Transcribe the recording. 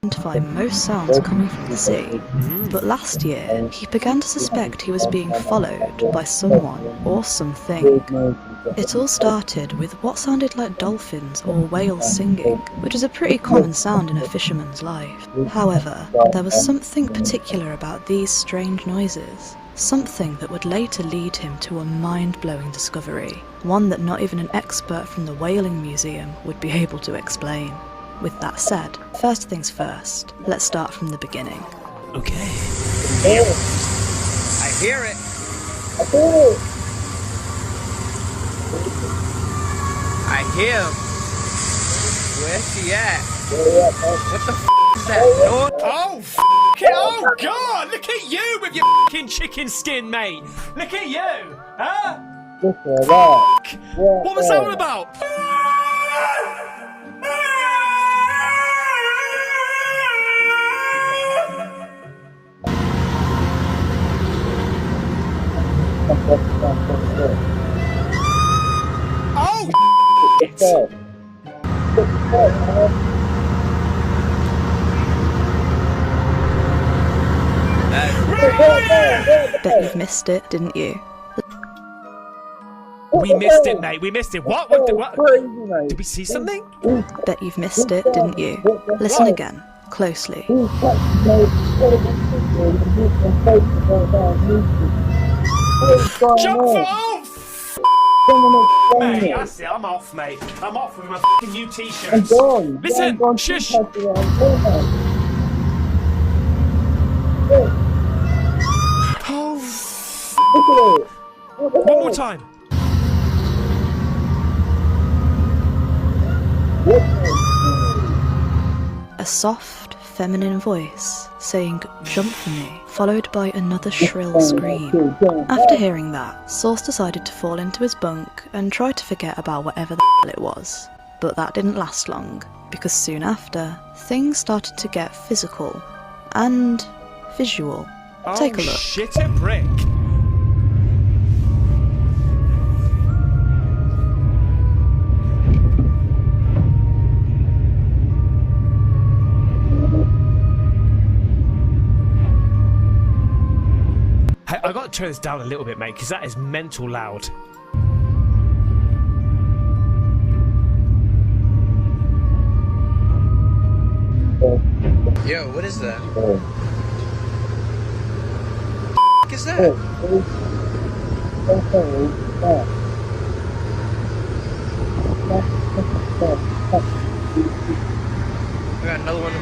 identify most sounds coming from the sea, but last year he began to suspect he was being followed by someone or something. It all started with what sounded like dolphins or whales singing, which is a pretty common sound in a fisherman's life. However, there was something particular about these strange noises, something that would later lead him to a mind-blowing discovery, one that not even an expert from the Whaling Museum would be able to explain. With that said, first things first, let's start from the beginning. Okay. I hear it. I hear him. Where's he at? What the is that? Oh, it! Oh, God! Look at you with your f***ing chicken skin, mate! Look at you! Huh? What was that all about? Oh, shit! Bet you've missed it, didn't you? We missed it, mate. We missed it. What? Did we see something? Bet you've missed it, didn't you? Listen again, closely. Jump for off! Mate, that's it. I'm off, mate. I'm off with my f***ing new t-shirts. Listen, shush! Oh, one more time. A soft, feminine voice saying, "Jump for me," followed by another shrill scream. After hearing that, Source decided to fall into his bunk and try to forget about whatever the hell it was. But that didn't last long, because soon after, things started to get physical and visual. Take a look. Shit a brick. Hey, I got to turn this down a little bit, mate, because that is mental loud. Yo, what is that? What is that? I got another one.